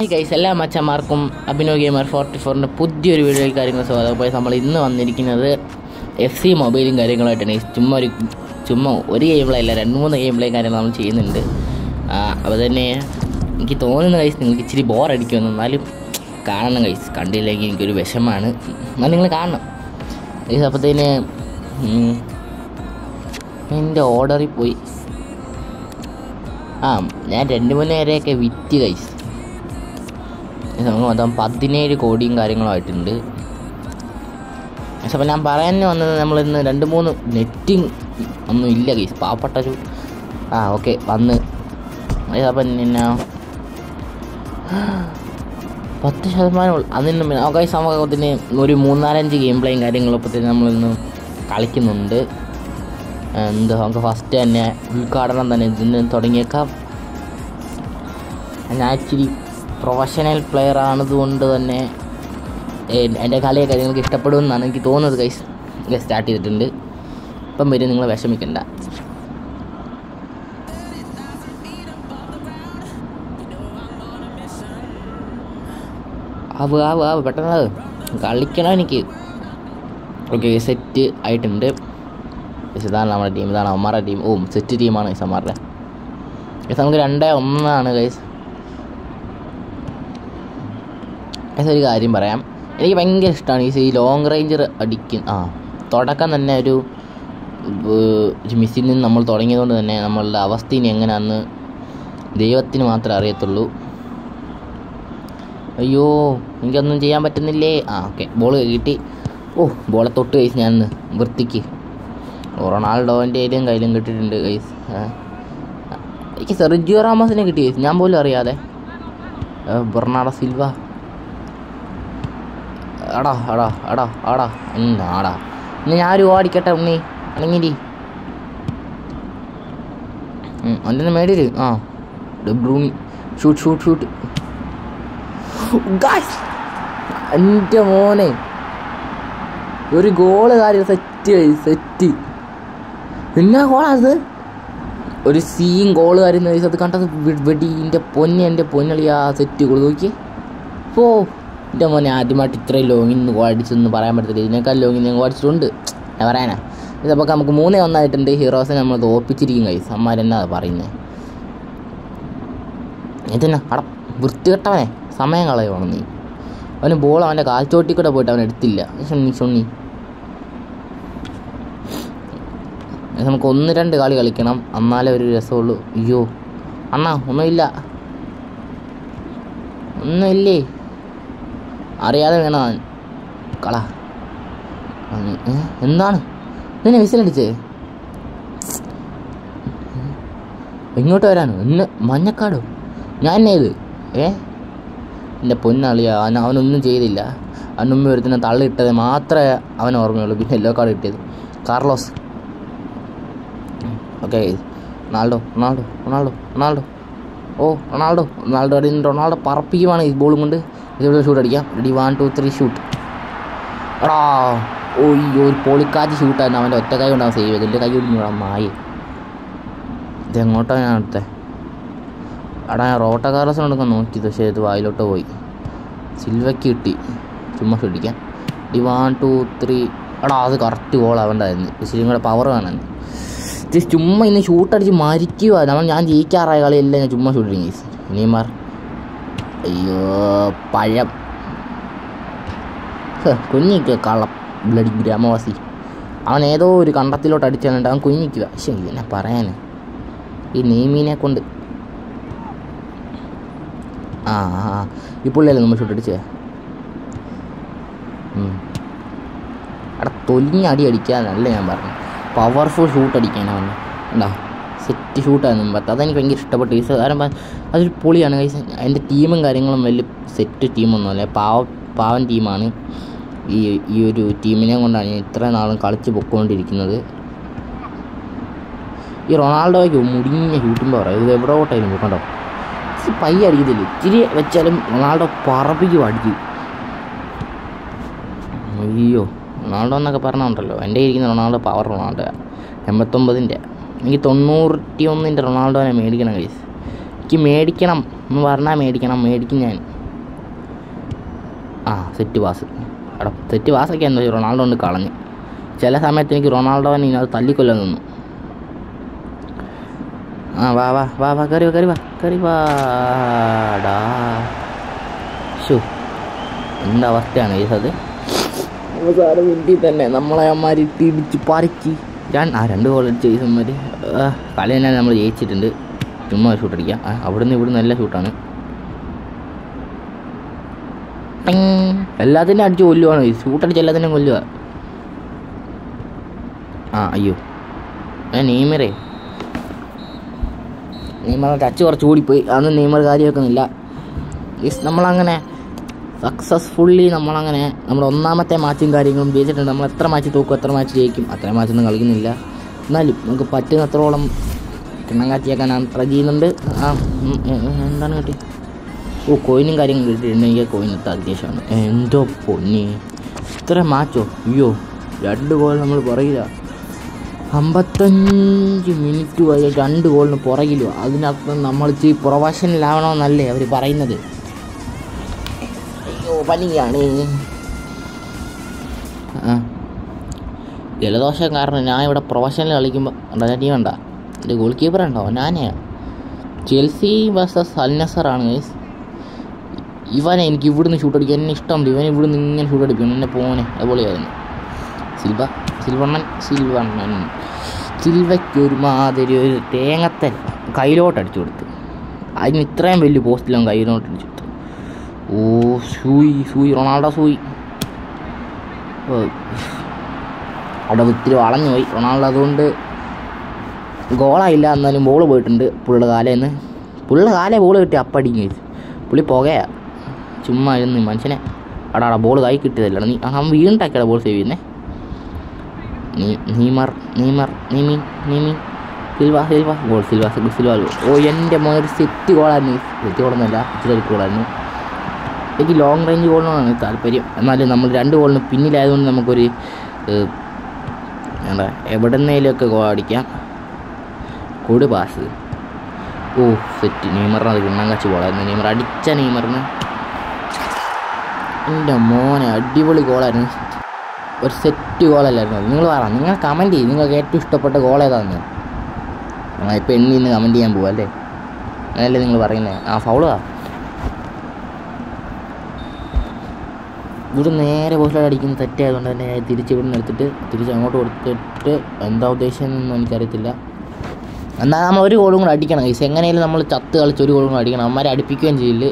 Guys എല്ലാ മച്ചന്മാർക്കും Abhinav gamer 44ൻ്റെ പുതിയൊരു വീഡിയോയിൽ കാര്യങ്ങൾ സ്വാഗതം. അപ്പോൾ നമ്മൾ ഇന്ന് വന്നിരിക്കുന്നത് FC മൊബൈലും കാര്യങ്ങളായിട്ടാണ്. ചുമ്മാ ഒരു ഗെയിം പ്ലേ അല്ല, 2-3 ഗെയിം പ്ലേയും കാര്യങ്ങൾ നമ്മൾ ചെയ്യുന്നുണ്ട്. അപ്പോൾ തന്നെ എനിക്ക് തോന്നുന്ന ഗൈസ് നിങ്ങൾക്ക് ഇച്ചിരി ബോറടിക്കുമെന്ന്, എന്നാലും കാണണം ഗൈസ്. കണ്ടില്ലെങ്കിൽ എനിക്കൊരു വിഷമമാണ്, എന്നാൽ നിങ്ങൾ കാണണം ഗൈസ്. അപ്പോഴത്തേന് എൻ്റെ ഓർഡറിൽ പോയി ഞാൻ 2-3 നേരെയൊക്കെ വിറ്റ് ഗൈസ്. നമുക്ക് മൊത്തം 17 കോടിയും കാര്യങ്ങളുമായിട്ടുണ്ട്. പക്ഷെ അപ്പോൾ ഞാൻ പറയാൻ വന്നത്, നമ്മളിന്ന് 2-3 നെറ്റിങ് ഒന്നും ഇല്ല ഗൈസ്, പാവപ്പെട്ടൊരു ഓക്കെ വന്ന്. അപ്പം പിന്നെ 10% അതിന് ഗൈസ് സമൂഹത്തിന് ഒരു 3-4-5 ഗെയിം പ്ലേയും കാര്യങ്ങളൊക്കെ നമ്മളിന്ന് കളിക്കുന്നുണ്ട്. നമുക്ക് ഫസ്റ്റ് തന്നെ ഉദ്ഘാടനം തന്നെ ഇതിന് തുടങ്ങിയേക്കാം. ഞാൻ ഇച്ചിരി പ്രൊഫഷണൽ പ്ലെയർ ആണതുകൊണ്ട് തന്നെ എൻ്റെ കളിയൊക്കെ നിങ്ങൾക്ക് ഇഷ്ടപ്പെടുമെന്നാണ് എനിക്ക് തോന്നുന്നത് ഗൈസ്. സ്റ്റാർട്ട് ചെയ്തിട്ടുണ്ട്. ഇപ്പം വരും, നിങ്ങൾ വിഷമിക്കണ്ട. പെട്ടെന്ന് കളിക്കണം എനിക്ക്. ഓക്കെ, സെറ്റ് ആയിട്ടുണ്ട്. ഇതാണ് നമ്മുടെ ടീം, ഇതാണ് അവന്മാരുടെ ടീം. സെറ്റ് ടീമാണ് ഗൈസ് അവന്മാരുടെ. ഗൈസ് നമുക്ക് 2-1 ഗൈസ്. ഒരു കാര്യം പറയാം, എനിക്ക് ഭയങ്കര ഇഷ്ടമാണ് ഈ ലോങ് റേഞ്ചർ തുടക്കം തന്നെ ഒരു മിസ്സിൽ നിന്ന് നമ്മൾ തുടങ്ങിയതുകൊണ്ട് തന്നെ നമ്മളുടെ അവസ്ഥ ഇനി എങ്ങനെയാണെന്ന് ദൈവത്തിന് മാത്രമേ അറിയത്തുള്ളൂ. അയ്യോ, എനിക്കൊന്നും ചെയ്യാൻ പറ്റുന്നില്ലേ. ഓക്കെ, ബോൾ കിട്ടി. ബോളെ തൊട്ട് ഗൈസ് ഞാൻ വൃത്തിക്ക്. റൊണാൾഡോൻ്റെ കയ്യിലും കിട്ടിയിട്ടുണ്ട് ഗൈസ്. എനിക്ക് സെർജിയോ റാമോസിനെ കിട്ടി ഗൈസ്, ഞാൻ പോലും അറിയാതെ. ബെർണാഡോ സിൽവ ആടാ ഇനി ഞാനും ഓടിക്കട്ടെ ഉണ്ണി, അണങ്ങിരി അതിന് മേടിര്. ഡെബ്രൂണി ഷൂട്ട്. എൻ്റെ മോനെ ഒരു ഗോള് കാര്യം സെറ്റ്. എന്നാ ഗോളത്, ഒരു സീൻ ഗോള് കാര്യം അത് കണ്ടത് വെടി. എൻ്റെ പൊന്നളിയാ സെറ്റ് ഗോൾ നോക്കി. എൻ്റെ മോനെ ആദ്യമായിട്ട് ഇത്രയും ലോങ്ങിന്ന് അടിച്ചെന്ന് പറയാൻ പറ്റത്തില്ല. ഇതിനേക്കാൾ ലോങ്ങിൽ ഞങ്ങൾ അടിച്ചിട്ടുണ്ട്, ഞാൻ പറയാനാ. ഇതപ്പോൾ നമുക്ക് 3-1 ഹീറോസിനെ നമ്മൾ തോപ്പിച്ചിരിക്കും കൈസ്. അമ്മമാരെന്നാ പറയുന്നത്. ഇതെന്നാ വൃത്തികെട്ടവനെ, സമയം കളയുവാണ് നീ. അവന് ബോൾ അവൻ്റെ കാൽച്ചോട്ടി കൂടെ പോയിട്ട് അവൻ എടുത്തില്ല. ഷൊണ്ണി നമുക്ക് 1-2 കളി കളിക്കണം, എന്നാലേ ഒരു രസമുള്ളൂ. അയ്യോ അണ്ണാ, ഒന്നുമില്ലേ, അറിയാതെ വേണം കള. എന്താണ് നിന്നെ വിസിലടിച്ചേ? ഇങ്ങോട്ട് വരാനോ? മഞ്ഞക്കാടോ? ഞാൻ ഇത് എൻ്റെ പൊന്നളിയാ, അവനൊന്നും ചെയ്തില്ല. അവനുമ്പ് ഒരുത്തിനെ തള്ളിയിട്ടത് മാത്രമേ അവൻ ഓർമ്മയുള്ളൂ. പിന്നെ യെല്ലോ കാർഡ് കിട്ടിയത് കാർലോസ്. ഓക്കെ, റൊണാൾഡോ പറപ്പിക്കുവാണ് ഈ ബോളും കൊണ്ട്. ഇതുപോലെ ഷൂട്ട് അടിക്കാം. Ready, 1 2 3 shoot. ഒരു പൊളിക്കാറ്റ് ഷൂട്ടായിരുന്നു. അവൻ്റെ ഒറ്റ കൈ കൊണ്ടാണ് സേവ് ചെയ്തത്. എൻ്റെ കൈ ഒടിഞ്ഞു മായി. ഇതെങ്ങോട്ടാണ് ഞാൻ അടുത്തത്? ഞാൻ റോട്ട കാർലസ് കൊണ്ടൊക്കെ നോക്കിയത്, പക്ഷേ ഇത് വായിലോട്ട് പോയി. സിൽവയ്ക്ക് കിട്ടി. ചുമ്മാ ഷൂട്ടിക്കാം. 1 2 3. അത് കറക്റ്റ് ഗോൾ ആവേണ്ടായിരുന്നു. ഇച്ചിരി കൂടെ പവർ വേണം. ചുമ്മാ ഇന്ന് ഷൂട്ടടിച്ച് മരിക്കുക. ഞാൻ ജയിക്കാറായ കളിയെല്ലാം ഞാൻ ചുമ്മാ ഷൂട്ടിങ് ഗൈസ്. നെയ്മർ, അയ്യോ പഴം കുഞ്ഞിക്കുക. കള്ളം ബ്ലഡി ഗ്രാമവാസി. അവൻ ഏതോ ഒരു കണ്ടത്തിലോട്ട് അടിച്ചാലുണ്ട്, അവൻ കുഞ്ഞിക്കുക. ശരി, എന്നെ പറയാൻ ഈ നെയ്മീനെ കൊണ്ട്. ഈ പുള്ളിയല്ലേ നമ്മൾ ഷൂട്ടടിച്ചേ. തൊലിഞ്ഞ അടിക്കാനല്ല ഞാൻ പറഞ്ഞു, പവർഫുൾ ഷൂട്ട് അടിക്കാനാണ്. സെറ്റ് ഷൂട്ടായിരുന്നു മുമ്പത്തെ. അതെനിക്ക് ഭയങ്കര ഇഷ്ടപ്പെട്ടു ഗൈസ്. കാരണം അതൊരു പൊളിയാണ് ഗൈസ്. അതിൻ്റെ ടീമും കാര്യങ്ങളും വലിയ സെറ്റ് ടീമൊന്നുമല്ല, പാവൻ ടീമാണ്. ഈ ഒരു ടീമിനെ കൊണ്ടാണ് ഞാൻ ഇത്ര നാളും കളിച്ച് പൊയ്ക്കൊണ്ടിരിക്കുന്നത്. ഈ റൊണാൾഡോയ്ക്ക് മുടിഞ്ഞ ഷൂട്ടുമ്പോൾ പറയാം, ഇത് എവിടെ ഓട്ടായിരുന്നു കണ്ടോ. പയ്യ അടിക്കത്തില്ല, ഇച്ചിരി വെച്ചാലും റൊണാൾഡോ പറപ്പിക്കും, അടിക്കും. അയ്യോ, റൊണാൾഡോ എന്നൊക്കെ പറഞ്ഞുണ്ടല്ലോ, എൻ്റെ ഇരിക്കുന്ന റൊണാൾഡോ പവർ റൊണാൾഡോ 89. എനിക്ക് 91 റൊണാൾഡോനെ മേടിക്കണം ഗൈസ്. എനിക്ക് മേടിക്കണം എന്ന് പറഞ്ഞാൽ മേടിക്കും ഞാൻ. Set pass. എടാ സെറ്റ് പാസ്സൊക്കെ എന്താ റൊണാൾഡോ കൊണ്ട് കളഞ്ഞ്. ചില സമയത്ത് എനിക്ക് റൊണാൾഡോനെ അത് തല്ലിക്കൊല്ലാൻ നിന്നു. വാ വാ വാ വാ കറി വാടാ. ഷോ എന്താ അവസ്ഥയാണ് അത്. അവസാനം മിനിറ്റിൽ തന്നെ നമ്മളെ അമ്മമാർ തിരിച്ച് പറിച്ച് 2 ഗോൾ അടിച്ച് ഈസന്മാർ. കളി തന്നെ നമ്മൾ ജയിച്ചിട്ടുണ്ട്. ചുമ്മാ ഷൂട്ട് അടിക്കാം. അവിടുന്ന് ഇവിടുന്ന് നല്ല ഷൂട്ടാണ്. എല്ലാത്തിനും അടിച്ച് കൊല്ലുവാണ്. ഷൂട്ടടിച്ച് എല്ലാത്തിനും കൊല്ലുക. അയ്യോ നെയ്മറെ ടച്ച് കുറച്ച് ഓടിപ്പോയി. അതൊന്നും നെയ്മർ കാര്യമാക്കുന്നില്ല. നമ്മളങ്ങനെ സക്സസ്ഫുള്ളി നമ്മളങ്ങനെ നമ്മുടെ ഒന്നാമത്തെ മാച്ചും കാര്യങ്ങളും ജയിച്ചിട്ടുണ്ട്. നമ്മൾ എത്ര മാച്ച് തോക്കും, എത്ര മാച്ച് ജയിക്കും, അത്രയും മാച്ചൊന്നും കളിക്കുന്നില്ല. എന്നാലും നമുക്ക് പറ്റുന്നത്രോളം കിണ്ണം കാച്ചിയാക്കാൻ ഞാൻ ട്രൈ ചെയ്യുന്നുണ്ട്. എന്താണ് കിട്ടി? കോയിനും കാര്യങ്ങളും കിട്ടിയിട്ടുണ്ട്. എനിക്ക് കോയിനത്തെ അത്യാവശ്യമാണ്. എന്തോ പൊന്നി ഇത്ര മാച്ചോ? അയ്യോ 2 ഗോൾ നമ്മൾ പുറകില്ല. 55 മിനിറ്റ് വരെ 2 ഗോളിന് പുറകിലോ. അതിനർത്ഥം നമ്മൾ ഇച്ചിരി പ്രൊഫഷണലാവണമെന്നല്ലേ അവർ പറയുന്നത്. അയ്യോ പനിയാണ്. ജലദോഷം കാരണം ഞാൻ ഇവിടെ പ്രൊഫഷണൽ കളിക്കുമ്പോൾ ടീം ഉണ്ടോ? എൻ്റെ ഗോൾ കീപ്പർ ഉണ്ടോ? ഞാനേ ചെൽസി വേഴ്സസ് അൽ നസറാണ് ഗൈസ്. ഇവനെ എനിക്ക് ഇവിടുന്ന് ഷൂട്ട് അടിക്കാൻ എന്നെ ഇഷ്ടമുണ്ട്. ഇവൻ ഇവിടുന്ന് ഇങ്ങനെ ഷൂട്ട് അടിക്കണം. എന്നെ പോനെ അതുപോലെയായിരുന്നു. സിൽവയ്ക്ക് ഒരുമാതിരി ഒരു തേങ്ങത്തൽ കയ്യിലോട്ട് അടിച്ചു കൊടുത്തു. അതിന് ഇത്രയും വലിയ പോസ്റ്റിലും കയ്യിലോട്ട് അടിച്ചു കൊടുത്തു. സൂയി റൊണാൾഡോ സൂയി. അവിടെ ഒത്തിരി വളഞ്ഞു പോയി റൊണാൾഡോ. അതുകൊണ്ട് ഗോളായില്ല. എന്നാലും ബോൾ പോയിട്ടുണ്ട് പുള്ളിയുടെ കാലേന്ന്. പുള്ളിയുടെ കാലേ ബോൾ കിട്ടി അപ്പടിക്കും കഴിച്ചു. പുള്ളി പുകയാ ചുമ്മാ ഇരുന്ന് മനുഷ്യനെ. അടാ ബോൾ കൈ കിട്ടിയതല്ല. അവൻ വീണ്ടാക്കിയാണ് ബോൾ സേവ് ചെയ്യുന്നത്. നീമർ സിൽവ ഗോൾ. സിൽവ എൻ്റെ മോനൊരു സെറ്റ് ഗോളായിരുന്നു. സെറ്റ് ഗോളൊന്നുമല്ല, ഇച്ചിരി ഗോളായിരുന്നു. എനിക്ക് ലോങ് റേഞ്ച് ഗോളിനോടാണ് താല്പര്യം. എന്നാലും നമ്മൾ 2 ഗോളിന് പിന്നിലായതുകൊണ്ട് നമുക്കൊരു എവിടെന്നേലുമൊക്കെ ഗോൾ അടിക്കാം. കൂട് പാസ്. സെറ്റ്. നെയ്മറിന് അത് കിണ്ണം കച്ച് ഗോളായിരുന്നു. നെയ്മർ അടിച്ച നെയ്മറിന് എൻ്റെ മോനെ അടിപൊളി ഗോളായിരുന്നു. ഒരു സെറ്റ് ഗോളല്ലായിരുന്നു അത്. നിങ്ങൾ പറ, നിങ്ങൾ കമൻറ്റ് ചെയ്യും നിങ്ങൾക്ക് ഏറ്റവും ഇഷ്ടപ്പെട്ട ഗോൾ ഏതാണെന്ന്. ഇപ്പോൾ എണ്ണി ഇന്ന് കമൻറ്റ് ചെയ്യാൻ പോവാ അല്ലേ? അതല്ലേ നിങ്ങൾ പറയുന്നത്? ഫൗളാ. ഇവിടെ നേരെ പോസ്റ്റിലോട്ട് അടിക്കുന്ന തെറ്റായതുകൊണ്ട് തന്നെ തിരിച്ച് ഇവിടെ നിന്ന് എടുത്തിട്ട് തിരിച്ച് അങ്ങോട്ട് കൊടുത്തിട്ട് എന്താ ഉദ്ദേശിച്ചതെന്നൊന്നും എനിക്കറിയത്തില്ല. എന്നാൽ നമ്മൾ ഒരു ഗോളും കൂടെ അടിക്കണം ഗൈസ്. എങ്ങനെയാലും നമ്മൾ ചത്ത് കളിച്ച് ഒരു ഗോളും കൂടെ അടിക്കണം. അമ്മമാരെ അടിപ്പിക്കുകയും ചെയ്യില്ല.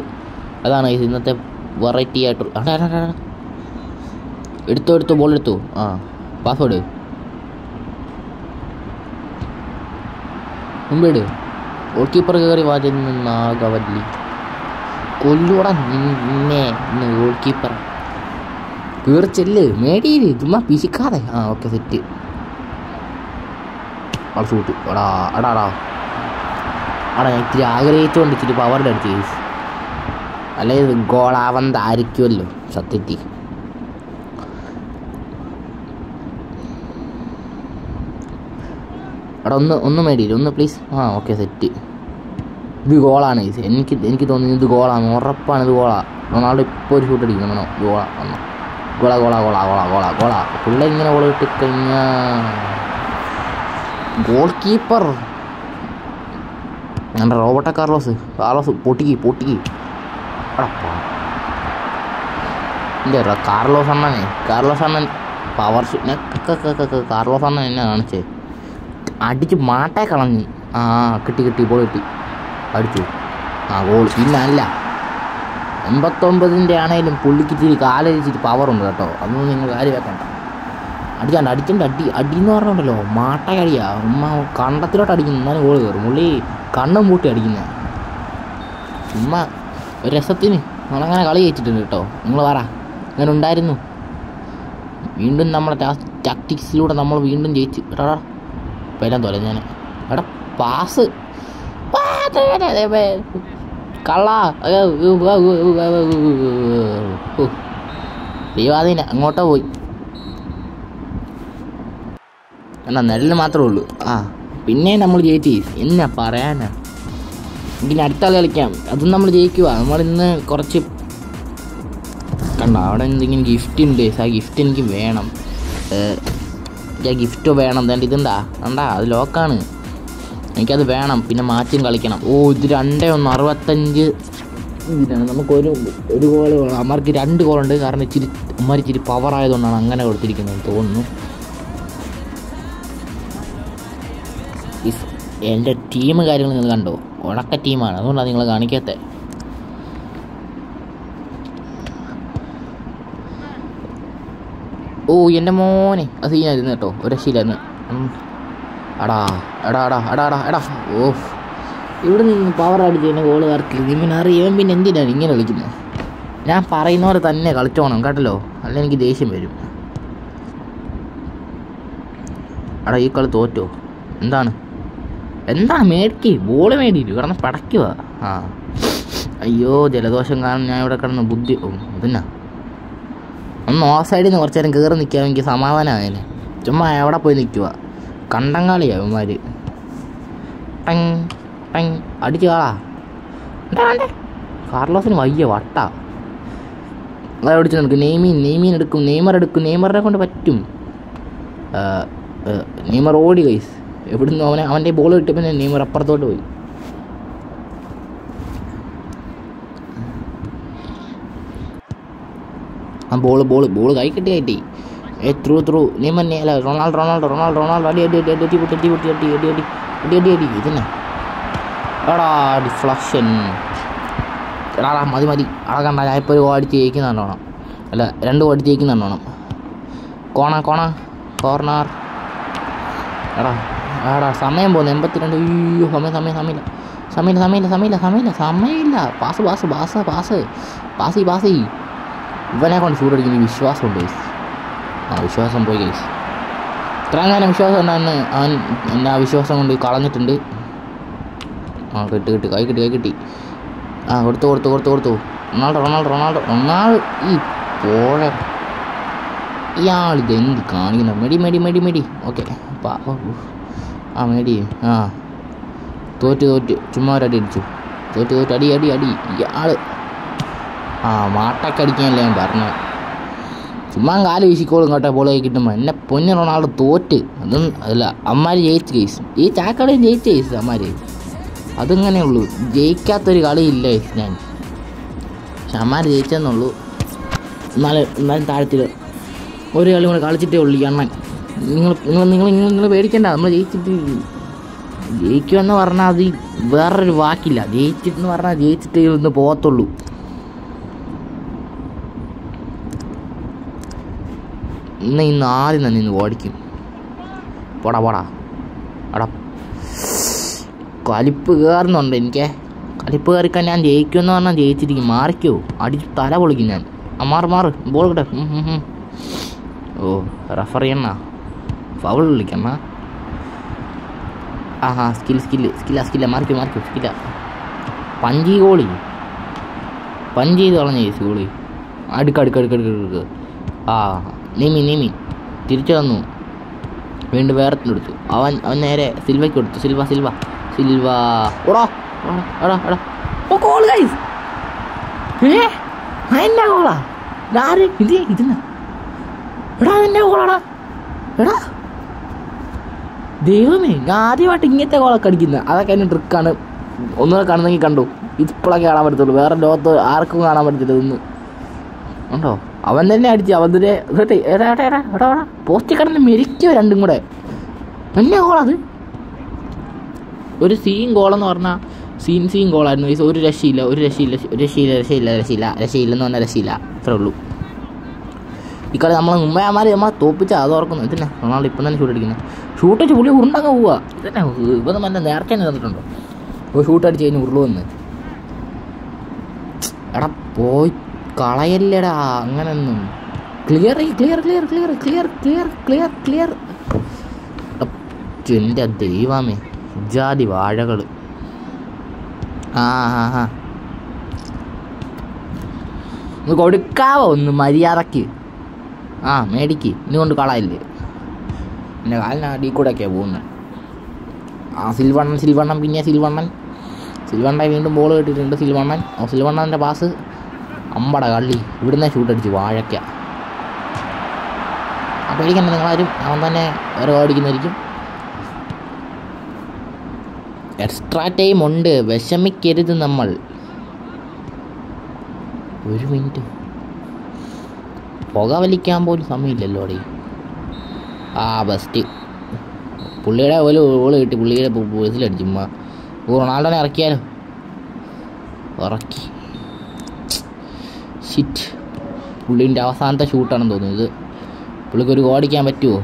അതാണ് ഗൈസ് ഇന്നത്തെ വെറൈറ്റി ആയിട്ട്. എടുത്തോ ബോൾ എടുത്തു. പാസ്വേഡ് മുമ്പേട്. ഗോൾ കീപ്പർ കയറി വാചനാകവല്ലി കൊല്ലൂടാ നിന്നെ. ഗോൾ കീപ്പർ കയറി ചെല്ല് മേടിയില് ചുമ്മാ പിശിക്കാതെ. Okay set. അവിടെ ഷൂട്ട്. അടാ ഞാൻ ഇത്തിരി ആഗ്രഹിച്ചുകൊണ്ട് ഇച്ചിരി പവറിൻ്റെ അടിച്ച് കേസ്. അല്ലെങ്കിൽ ഗോളാവന്തായിരിക്കുമല്ലോ സത്യത്തിൽ. അവിടെ ഒന്ന് മേടിയില്ല. ഒന്ന് പ്ലീസ്. Okay set. ഇത് ഗോളാണ് കേസ്. എനിക്ക് തോന്നുന്നു ഇത് ഗോളാണ്. ഉറപ്പാണ് ഇത് ഗോളാ. റൊണാൾഡോ ഇപ്പോൾ ഒരു ഷൂട്ട് അടിക്കുന്നു. ഗോളാ. പിള്ളേ ഇങ്ങനെ ഗോൾ കിട്ടിക്കഴിഞ്ഞാൽ ഗോൾ കീപ്പർ നമ്മുടെ റോബർട്ടോ കാർലോസ് പൊട്ടിക്ക് അടപ്പാ. എൻ്റെ കാർലോസ് അണ്ണൻ പവർ കാർലോസ് അണ്ണൻ എന്നെ കാണിച്ചേ. അടിച്ച് മാട്ടേ കളഞ്ഞ്. കിട്ടി ബോൾ കിട്ടി. അടിച്ചു. ഗോൾ. പിന്നെ അല്ല 89 ആണെങ്കിലും പുള്ളിക്ക് ഇച്ചിരി കാലടിച്ചിട്ട് പവറുണ്ട് കേട്ടോ. അതൊന്നും നിങ്ങൾ കാര്യം വെക്കണ്ട. അടിച്ചുണ്ട്. അടിയെന്ന് പറഞ്ഞുണ്ടല്ലോ മാട്ടയടിയാ. കണ്ടത്തിലോട്ട് അടിക്കുന്നു. എന്നാലും ഗോൾ കയറും. പുള്ളി കണ്ണും പൂട്ടി അടിക്കുന്നത്. ചുമ്മാ ഒരു രസത്തിന് നമ്മളങ്ങനെ കളി ജയിച്ചിട്ടുണ്ട് കേട്ടോ. നിങ്ങൾ പറ അങ്ങനെ ഉണ്ടായിരുന്നു. വീണ്ടും നമ്മളെ ടാക്ടിക്സിലൂടെ നമ്മൾ വീണ്ടും ജയിച്ച്. പേരാൻ തോലെ ഞാൻ. പാസ് കള്ള ദൈവാധീന അങ്ങോട്ടോ പോയി. എന്നാ നെല്ല് മാത്രമേ ഉള്ളൂ. പിന്നെ നമ്മൾ ജയിച്ച്. എന്നാ പറയാനാ. ഇനി അടുത്ത കളി കളിക്കാം. അതും നമ്മൾ ജയിക്കുക. നമ്മളിന്ന് കുറച്ച് കണ്ടോ അവിടെ എന്തെങ്കിലും ഗിഫ്റ്റ് ഉണ്ട്. ആ ഗിഫ്റ്റ് എനിക്ക് വേണം. ഗിഫ്റ്റ് വേണം. എന്താണ്ട് ഇതുണ്ടാ കണ്ടാ അത് ലോക്കാണ്. എനിക്കത് വേണം. പിന്നെ മാച്ചും കളിക്കണം. ഇത് 2-1 65 ഇതിനാണ്. നമുക്കൊരു ഗോൾ വേണം. അമ്മമാർക്ക് 2 ഗോളുണ്ട്. കാരണം ഇച്ചിരി പവർ ആയതുകൊണ്ടാണ് അങ്ങനെ കൊടുത്തിരിക്കുന്നത് തോന്നുന്നു. എൻ്റെ ടീം കാര്യങ്ങൾ നിങ്ങൾ കണ്ടോ? ഉണക്ക ടീമാണ്. അതുകൊണ്ടാണ് നിങ്ങൾ കാണിക്കാത്ത. എൻ്റെ മോനെ അത് സീനായിരുന്നു കേട്ടോ. ഒരു രക്ഷയില്ലായിരുന്നു. എടാ ഇവിടെ നിന്ന് പവർ അടിച്ച് തന്നെ ഗോള് കറക്കില്ല. ഇവൻ അറിയാൻ പിന്നെ എന്തിനാണ് ഇങ്ങനെ കളിക്കുന്നത്? ഞാൻ പറയുന്ന പോലെ തന്നെ കളിച്ചോണം കേട്ടല്ലോ, അല്ല എനിക്ക് ദേഷ്യം വരും. ഈ കളി തോറ്റോ? എന്താണ് മേടിക്ക് ബോള് മേടിയിട്ട് കിടന്ന് പടയ്ക്കുക. അയ്യോ ജലദോഷം കാരണം ഞാൻ ഇവിടെ കിടന്ന് ബുദ്ധി ഇതന്നാ. ഒന്ന് ഓഫ് സൈഡിൽ നിന്ന് കുറച്ച് നേരം കയറി നിൽക്കാൻ എനിക്ക് സമാധാനമായേനെ. ചുമ്മാ എവിടെ പോയി നിൽക്കുക. കണ്ടങ്കാളിയാണ് ഇവന്മാർ. ടങ് അടിച്ചു കാളാ. കാർലോസിന് വയ്യ വട്ടാ. അത് ഓടിച്ചു നിൽക്കും. നെയ്മീൻ എടുക്കും. നെയ്മറിനെ കൊണ്ട് പറ്റും. നെയ്മർ ഓടി ഗൈസ്. എവിടുന്ന് അവൻ്റെ ബോൾ കിട്ടിയപ്പോൾ നെയ്മർ അപ്പുറത്തോട്ട് പോയി. ബോൾ കൈ കിട്ടി. ത്രൂ നെയ്മർ അല്ല റൊണാൾഡോ അടി ഇതിനെ. ഡിഫ്ലക്ഷൻ. മതി അവിടെ കണ്ട ഞാൻ ഇപ്പോൾ ഒരു ഗോൾ അടിച്ച് ജയിക്കുന്നുണ്ടോണം. അല്ല 2 ഗോൾ അടിച്ച് ജയിക്കുന്നുണ്ടോണം. കോർണർ. സമയം പോകുന്നു 82. അയ്യോ സമയമില്ല. പാസ് ഇവനെ കൊണ്ട് ചൂടടിക്കുന്ന വിശ്വാസമുണ്ട് ഗൈസ്. വിശ്വാസം പോയി ഗൈസ്. ഇത്രയും കാലം വിശ്വാസം ഉണ്ടായിരുന്നു. അവൻ എന്നെ ആ വിശ്വാസം കൊണ്ട് കളഞ്ഞിട്ടുണ്ട്. കിട്ടി കൈ കിട്ടി. കൊടുത്തു. റൊണാൾഡോ ഈ പോഴ ഇയാളിതെന്ത് കാണിക്കുന്നു? മെടി. ഓക്കെ മേടി. തോറ്റ് ചുമ്മാ ഒരടി അടിച്ചു. തോറ്റ് അടി ഇയാൾ മാട്ടക്കടിക്കാനല്ലേ ഞാൻ പറഞ്ഞത്. ചുമ്മാ കാല് വീശിക്കോളും കേട്ടോ ബോൾ കൈ കിട്ടുമ്പോൾ. എന്നെ പൊന്നു റൊണാൾഡോ തോറ്റ്. അതും അല്ല അമ്മാർ ജയിച്ച് കേസ്. ഈ ചാക്കളിയും ജയിച്ച കേസ് അമ്മാർ. അതങ്ങനെ ഉള്ളൂ. ജയിക്കാത്തൊരു കളിയില്ല കേസ് ഞാൻ. പക്ഷെ അമ്മാർ ജയിച്ചെന്നുള്ളൂ. എന്നാലും താഴത്തിൽ ഒരു കളി കൂടെ കളിച്ചിട്ടേ ഉള്ളൂ ഈ അണ്ണൻ. നിങ്ങൾ പേടിക്കണ്ട. നമ്മൾ ജയിക്കുമെന്ന് പറഞ്ഞാൽ അത് വേറൊരു വാക്കില്ല. ജയിച്ചിട്ടെന്ന് പറഞ്ഞാൽ ജയിച്ചിട്ടേ ഒന്ന് പോകത്തുള്ളൂ. ഇന്ന് ആദ്യം തന്നെ ഇന്ന് ഓടിക്കും. പോടാ അടാ കലിപ്പ് കയറുന്നുണ്ട് എനിക്ക്. കലിപ്പ് കയറിക്കാൻ ഞാൻ ജയിക്കുമെന്ന് പറഞ്ഞാൽ ജയിച്ചിരിക്കും. മാറിക്കോ അടിച്ച് തല പൊളിക്കും ഞാൻ. മാറ് ബോൾ കിട്ടെ. റഫറി എണ്ണ ഫൗൾ വിളിക്കണ്ണ. സ്കില്ല മാറിക്കോ സ്കില്ല. പഞ്ച് ചെയ്ത് കളഞ്ഞ കേസ് ഗോളി. അടുക്ക്. നെയ്മീൻ തിരിച്ചു തന്നു. വീണ്ടും വേറെടുത്തു. അവൻ നേരെ സിൽവയ്ക്ക് കൊടുത്തു. സിൽവ ഓടാ ഗോൾ ഗൈസ്. എന്നാ ഗോളാ ഇതിനാ എന്നെ ഗോളാടാ. ദൈവമേ, ഞാൻ ആദ്യമായിട്ട് ഇങ്ങനത്തെ ഗോളൊക്കെ അടിക്കുന്നത്. അതൊക്കെ അതിൻ്റെ ട്രിക്കാണ്. ഒന്നുകൂടെ കാണുന്നെങ്കിൽ കണ്ടു. ഇപ്പോഴൊക്കെ കാണാൻ പറ്റത്തുള്ളൂ. വേറെ ലോകത്ത് ആർക്കും കാണാൻ പറ്റത്തില്ല ഇതൊന്നും. ഉണ്ടോ? അവൻ തന്നെ അടിച്ച് അവൻ തന്നെ എടാ പോസ്റ്റ് കിടന്ന് മെരിക്കോ രണ്ടും കൂടെ. എന്നാ ഗോളത്? ഒരു ഗോളെന്ന് പറഞ്ഞാൽ സീൻ ഗോളായിരുന്നു. ഒരു രക്ഷയില്ലെന്ന് പറഞ്ഞാൽ രക്ഷയില്ല. അത്രേ ഉള്ളൂ. ഈ കളി നമ്മളെ തോപ്പിച്ച അത് ഓർക്കുന്നു. ഇതന്നെ റൊണാൾഡോ ഇപ്പം തന്നെ ഷൂട്ട് അടിച്ച് പുള്ളി ഉരുണ്ടങ്ങ് പോവുക. ഇതന്നെ ഇപ്പം തന്നെ നേരത്തെ തന്നെ തന്നിട്ടുണ്ടോ? ഷൂട്ട് അടിച്ച് കഴിഞ്ഞ് ഉരുളുവന്ന്. എടാ പോയി കളയല്ലടാ അങ്ങനൊന്നും. ക്ലിയർ. എൻ്റെ ദൈവമേ, ജാതി വാഴകൾ. ഒന്ന് കൊടുക്കാവോ ഒന്ന് മര്യാദക്ക്? മേടിക്ക്. ഇനി കൊണ്ട് കളയില്ലേ? എൻ്റെ കാലിന് അടി കൂടെയൊക്കെയാണ് പോകുന്നത്. സിൽവണ്ണൻ സിൽവണ്ണ വീണ്ടും ബോൾ കിട്ടിയിട്ടുണ്ട്. സിൽവണ്ണൻ്റെ പാസ് അമ്പട കള്ളി ഇവിടുന്ന് ഷൂട്ടടിച്ച് വാഴയ്ക്ക. അപ്പോൾ പേടിക്കണ്ട നിങ്ങളാരും, അവൻ തന്നെ വേറെ ഓടിക്കുന്നതായിരിക്കും. എക്സ്ട്രാ ടൈം ഉണ്ട്, വിഷമിക്കരുത് നമ്മൾ. 1 മിനിറ്റ് പുക വലിക്കാൻ പോലും സമയമില്ലല്ലോ അവിടെ. ബെസ്റ്റ് പുള്ളിയുടെ ഓള് കിട്ടി, പുള്ളിയുടെ ബസ്സിലടിച്ചു. റൊണാൾഡോനെ ഇറക്കിയാലോ? ഇറക്കി. ഷിറ്റ്, പുള്ളീൻ്റെ അവസാനത്തെ ഷൂട്ടാണെന്ന് തോന്നുന്നു ഇത്. പുള്ളിക്ക് ഒരു ഓടിക്കാൻ പറ്റുമോ?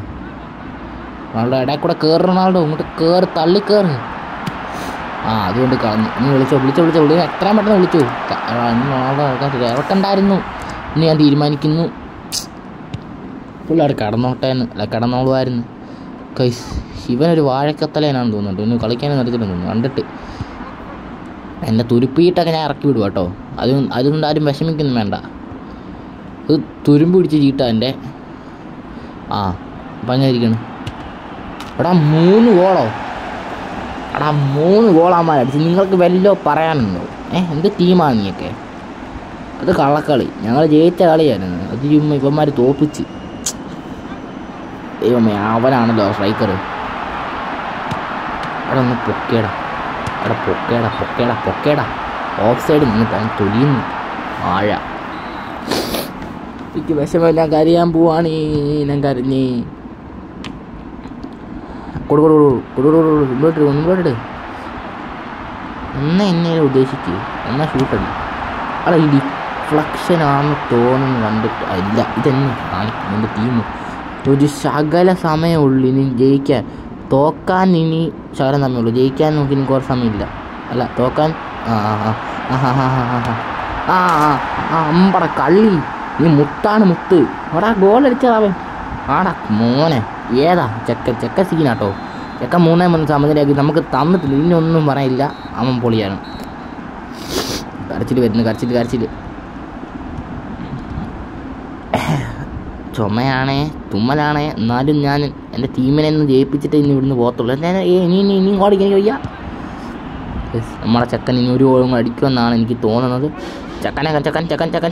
റൊണാൾഡോ ഇടയിൽ കൂടെ കയറി, റൊണാൾഡോ ഇങ്ങോട്ട് കയറി, തള്ളിക്കയറി. അതുകൊണ്ട് കളഞ്ഞു. ഇനി വിളിച്ചോ പുള്ളി എത്രയും പെട്ടെന്ന് വിളിച്ചു. റൊണാൾഡോ ഇറക്കണ്ടായിരുന്നു ഇനി ഞാൻ തീരുമാനിക്കുന്നു. പുള്ളി അവിടെ കിടന്നോളുമായിരുന്നു. ശിവനൊരു വാഴക്കത്തലേനാണെന്ന് തോന്നുന്നുണ്ട്. ഇന്ന് കളിക്കാനും നടത്തില്ലെന്ന് തോന്നുന്നു കണ്ടിട്ട്. എന്നെ തുരുപ്പിയിട്ടൊക്കെ ഞാൻ ഇറക്കി വിടുക കേട്ടോ. അതുകൊണ്ട് ആരും വിഷമിക്കൊന്നും വേണ്ട. ഇത് തുരുമ്പ് പിടിച്ച് ചീട്ടാ എൻ്റെ. അപ്പം അങ്ങനെ ഇരിക്കണം. 3 ഗോളോ? 3 ഗോളാമാരടിച്ച്. നിങ്ങൾക്ക് വല്ലോ പറയാനുണ്ടോ? എന്ത് ടീമാണ് നീയൊക്കെ? അത് കള്ളക്കളി. ഞങ്ങൾ ജയിച്ച കളിയായിരുന്നു. അത് ചുമ്മാ ഇവന്മാർ തോപ്പിച്ച്. ദൈവമേ, അവനാണല്ലോ സ്ട്രൈക്കർ. അവിടെ ഒന്ന് പൊക്കേടാ. ഓഫ് സൈഡ് നിന്ന് അവൻ തൊലിയുന്നു. ആഴ എനിക്ക് വിഷമം. ഞാൻ കരയാൻ പോവാണ്. ഞാൻ കരഞ്ഞേ. മുമ്പോട്ട് എന്നെ ഉദ്ദേശിച്ച് എന്നാ ഷൂട്ടടി. അവിടെ ഈ ഡിഫ്ലക്ഷനാണെന്ന് തോന്നുന്നു കണ്ടിട്ട്. ഇല്ല, ഇതെന്നെ കാണിക്കും എൻ്റെ ടീം. ഒരു ശകല സമയമുള്ളൂ ഇനി ജയിക്കാൻ. തോക്കാൻ ഇനി ശകലം സമയമുള്ളൂ. ജയിക്കാൻ നോക്കി ഇനി കുറച്ച് സമയമില്ല. അല്ല തോക്കാൻ. അമ്പട കള്ളി. നീ മുത്താണ് മുത്ത്. ഗോളടിച്ചതാവൻ. മോനെ ഏതാ ചെക്ക സീനാട്ടോ. ചെക്ക 3-3 സമനിലയാക്കി നമുക്ക് തന്നിട്ടില്ല. ഇനിയൊന്നും പറയില്ല. അവൻ പൊളിയാണ്. കരച്ചിൽ വരുന്നു. കരച്ചിൽ ചുമയാണേ, തുമ്മലാണേ. എന്നാലും ഞാൻ എൻ്റെ ടീമിനെ ഒന്ന് ജയിപ്പിച്ചിട്ട് ഇന്ന് ഇവിടുന്ന് പോകത്തുള്ളൂ. ഇനിയും ഓടിക്കാൻ എനിക്ക് വയ്യ. നമ്മളെ ചെക്കൻ ഇനി ഒരു ഗോളും അടിക്കുമെന്നാണ് എനിക്ക് തോന്നുന്നത്. ചെക്കൻ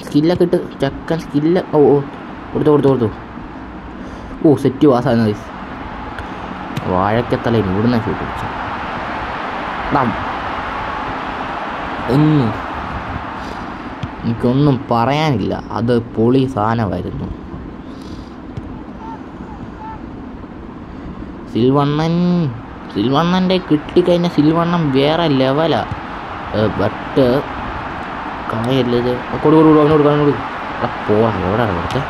സ്കില്ലൊക്കെ ഇട്ട്. ചെക്കൻ സ്കില്ല് കൊടുത്തു. Set പാസ്സായിരുന്നു guys. വാഴക്കത്തലയിൽ ഇവിടുന്ന് ഷൂട്ട് പിടിച്ചു. എനിക്കൊന്നും പറയാനില്ല. അത് പൊളി സാധനമായിരുന്നു. സിൽവണ്ണൻ്റെ കിട്ടിക്കഴിഞ്ഞാൽ സിൽവണ്ണൻ വേറെ ലെവലാ. ബട്ട് കളയല്ലേ ഇത്. അവനോട് പോവാ. എവിടെ കൊടുത്തേ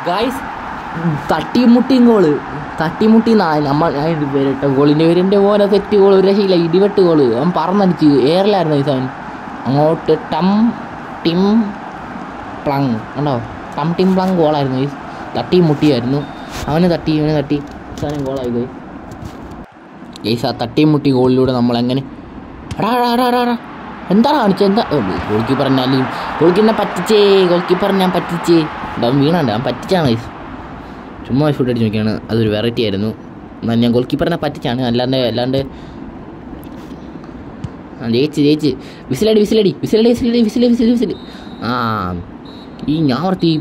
ഗായ്സ്? തട്ടിമുട്ടിയും ഗോള്. പേരിട്ട ഗോളിൻ്റെ പേരിൻ്റെ പോലെ സെറ്റ് ഗോൾ. ഒരു രക്ഷയില്ല. ഇടിവെട്ട് ഗോള്. അവൻ പറന്നടിച്ച് എയറിലായിരുന്നു ഗൈസ്. അവൻ അങ്ങോട്ട് ടിം പ്ലങ് ഉണ്ടോ? ടിം പ്ലങ് ഗോളായിരുന്നു ഗൈസ്. തട്ടിമുട്ടിയായിരുന്നു. അവന് തട്ടി സാധനം ഗോളായി ഗൈസ്. ആ തട്ടിമുട്ടി ഗോളിലൂടെ നമ്മളെങ്ങനെ എന്താണ് കാണിച്ചത്? ഗോൾ കീപ്പറിനെ പറ്റിച്ചേ. അവൻ വീണുണ്ട്. അവൻ പറ്റിച്ചാണ് ഗൈസ്. ചുമ്മാ ഷൂട്ട് അടിച്ച് നോക്കിയാണ്. അതൊരു വെറൈറ്റി ആയിരുന്നു. എന്നാൽ ഞാൻ ഗോൾ കീപ്പറിനെ പറ്റിച്ചാണ്. അല്ലാണ്ട് ജയിച്ച്. വിസിലടി. ഞാൻ ഓർത്ത് ഈ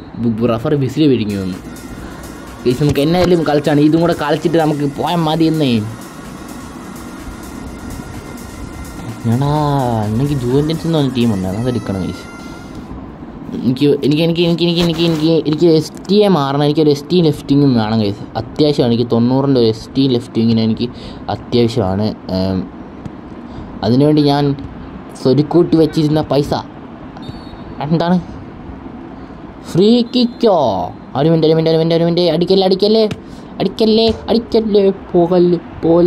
റഫർ വിസിൽ പിടിക്കുന്നു വന്നു ഗൈസ്. നമുക്ക് എന്നായാലും കളിച്ചാണ്. ഇതും കൂടെ കളിച്ചിട്ട് നമുക്ക് പോയാൽ മതി എന്നേ. എനിക്ക് ജൂവൻറ്റൻസ് എന്ന് പറഞ്ഞ ടീമുണ്ട്. അതെടുക്കണം ഗൈസ്. എനിക്ക് എസ് ടിയെ മാറണം. എനിക്കൊരു എസ് ടി ലെഫ്റ്റിങ്ങും വേണം ഗൈസ്. അത്യാവശ്യമാണ്. എനിക്ക് 90-ൻ്റെ ഒരു എസ് ടി ലെഫ്റ്റിങ്ങിന് എനിക്ക് അത്യാവശ്യമാണ്. അതിനുവേണ്ടി ഞാൻ സ്വരുക്കൂട്ടി വെച്ചിരുന്ന പൈസ എന്താണ്? ഫ്രീ കിക്കോ? ഒരു മിനിറ്റ്. അടിക്കല്ലേ. പോൽ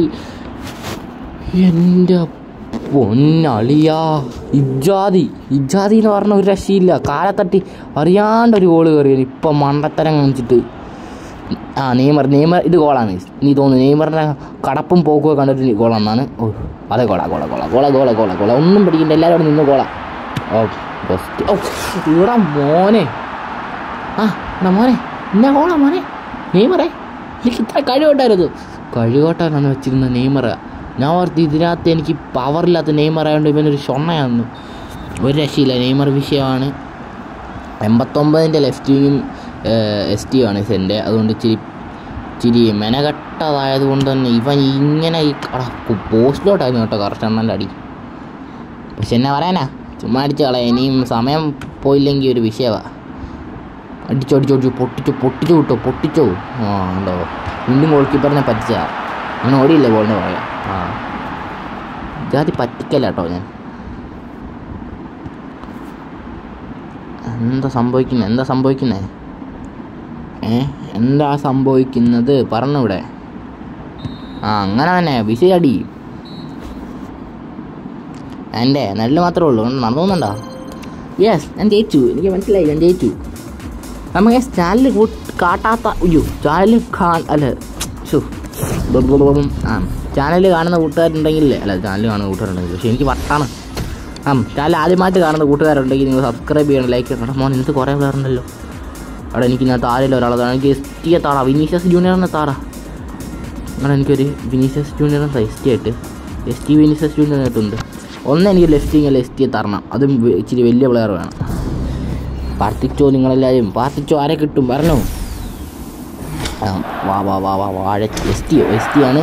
എൻ്റെ പൊന്നളിയാ. ഇജാതി എന്ന് പറഞ്ഞ ഒരു രക്ഷയില്ല. കാലത്തട്ടി അറിയാണ്ടൊരു ഗോള് കയറിയത്. ഇപ്പം മണ്ടത്തരം കാണിച്ചിട്ട്. നെയ്മർ ഇത് ഗോളാണ്. നീ തോന്നുന്നു നെയ്മറിൻ്റെ കടപ്പും പോക്കുമൊക്കെ കണ്ടിട്ട് ഗോളാണെന്നാണ്. അതെ ഗോള. ഒന്നും പിടിക്കണ്ട. എല്ലാവരും നിന്ന് ഗോള. ഇവിടെ മോനെ ഇന്ന ഗോളാ മോനെ. നെയ്മറേ, എനിക്ക് ഇത്ര കഴിവുണ്ടായിരുന്നു. കഴിവോട്ടാണ് വെച്ചിരുന്ന നെയ്മർ. ഞാൻ ഓർത്ത് ഇതിനകത്ത് എനിക്ക് പവറില്ലാത്ത നെയ്മർ ആയതുകൊണ്ട് ഇവനൊരു ഷൊണ്ണയാണെന്ന്. ഒരു രക്ഷയില്ല. നെയ്മർ വിഷയമാണ്. 89 ലെഫ്റ്റ് വിങ്ങും ST ആണ് സെൻ്റെ. അതുകൊണ്ട് ഇച്ചിരി മെനകെട്ടതായത് കൊണ്ട് തന്നെ ഇവൻ ഇങ്ങനെ ഈ പോസ്റ്റിലോട്ടായിരുന്നു കേട്ടോ കറക്റ്റ് അണ്ണൻ്റെ അടി. പക്ഷെ എന്നാ പറയാനാ, ചുമ്മാ അടിച്ച് കളയാം. ഇനിയും സമയം പോയില്ലെങ്കിൽ ഒരു വിഷയമാണ്. അടിച്ചു പൊട്ടിച്ചോ. ഉണ്ടോ വീണ്ടും ഗോൾ കീപ്പറിനെ പറ്റിച്ചാ. അങ്ങനെ ഓടിയില്ലേ ബോളിന് പറയാം. ജാതി പറ്റിക്കല്ല കേട്ടോ ഞാൻ. എന്താ സംഭവിക്കുന്നത് എന്താ സംഭവിക്കുന്നത് പറഞ്ഞൂടെ? അങ്ങനെ തന്നെ വിഷയടി. എൻ്റെ നല്ല മാത്രമേ ഉള്ളൂ. നടന്നുണ്ടോ? യെസ്, ഞാൻ ജയിച്ചു. എനിക്ക് മനസ്സിലായി, ഞാൻ ജയിച്ചു. നമുക്ക് ചാനൽ കാട്ടാത്ത ചാനൽ ചാനൽ കാണുന്ന കൂട്ടുകാരുണ്ടെങ്കിൽ പക്ഷെ എനിക്ക് വട്ടാണ്. ചാനൽ ആദ്യമായിട്ട് കാണുന്ന കൂട്ടുകാരുണ്ടെങ്കിൽ നിങ്ങൾ സബ്സ്ക്രൈബ് ചെയ്യണം, ലൈക്ക് ചെയ്യണം. മോൻ എനിക്ക് കുറേ പേരുണ്ടല്ലോ അവിടെ. എനിക്ക് ഞാൻ താരല്ലോ ഒരാളതാണ്. എനിക്ക് ST താടാ, വിനീഷ്യസ് ജൂനിയറിനെ താടാ. അങ്ങനെ എനിക്കൊരു വിനീഷ്യസ് ജൂനിയറിന് ST ആയിട്ട് വിനീഷ്യസ് ജൂനിയറായിട്ടുണ്ട്. എനിക്ക് ലെഫ്റ്റ് വിങ്ങിൽ ST തരണം. അതും ഇച്ചിരി വലിയ പ്ലെയർ വേണം. പ്രാർത്ഥിച്ചോ നിങ്ങളെല്ലാവരും, പ്രാർത്ഥിച്ചോ. ആരെ കിട്ടും പറഞ്ഞോ? വാഴ ST ആണ്.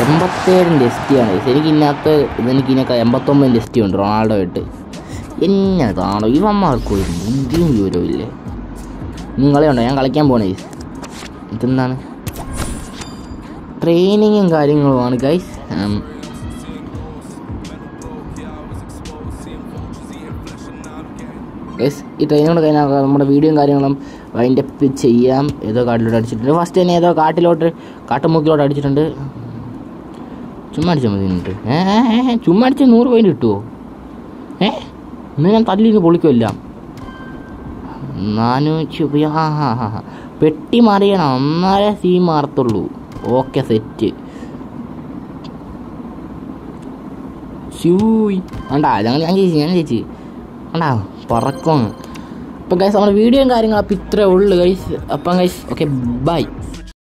87 ST ആണ്. എനിക്കിതിനകത്ത് 89 ST ഉണ്ട് റൊണാൾഡോ ആയിട്ട്. എന്നതാണോ ഇവന്മാർക്ക് ഒരു ബുദ്ധിയും വിവരവും ഇല്ലേ? നിങ്ങളെ ഉണ്ടോ? ഞാൻ കളിക്കാൻ പോണേ. ഇതെന്താണ്? ട്രെയിനിങ്ങും കാര്യങ്ങളുമാണ് ഗൈസ്. ഈ ട്രെയിനിങ്ങോട് കഴിഞ്ഞാൽ നമ്മുടെ വീഡിയോയും കാര്യങ്ങളും അതിൻ്റെ ചെയ്യാം. ഏതോ കാട്ടിലോട്ട് അടിച്ചിട്ടുണ്ട്. ഫസ്റ്റ് തന്നെ ഏതോ കാട്ടുമുക്കിലോട്ട് അടിച്ചിട്ടുണ്ട്. ചുമ്മാ അടിച്ചാൽ മതി എന്നിട്ട് ചുമ്മാ അടിച്ച് 100 പോയിന്റ് കിട്ടുമോ? ഇന്ന് ഞാൻ തല്ലിന്ന് പൊളിക്കുമല്ല. 400 പെട്ടി മറിയണം, ഒന്നാലേ സീൻ മാറത്തുള്ളൂ. Okay, set. വേണ്ടാ, ഞാൻ ചേച്ചി വേണ്ടാ പറക്കും. അപ്പം ഗൈസ് നമ്മുടെ വീഡിയോയും കാര്യങ്ങളും അപ്പം ഇത്രേ ഉള്ളു ഗൈസ്. അപ്പം ഗൈസ് ഓക്കെ, ബൈ.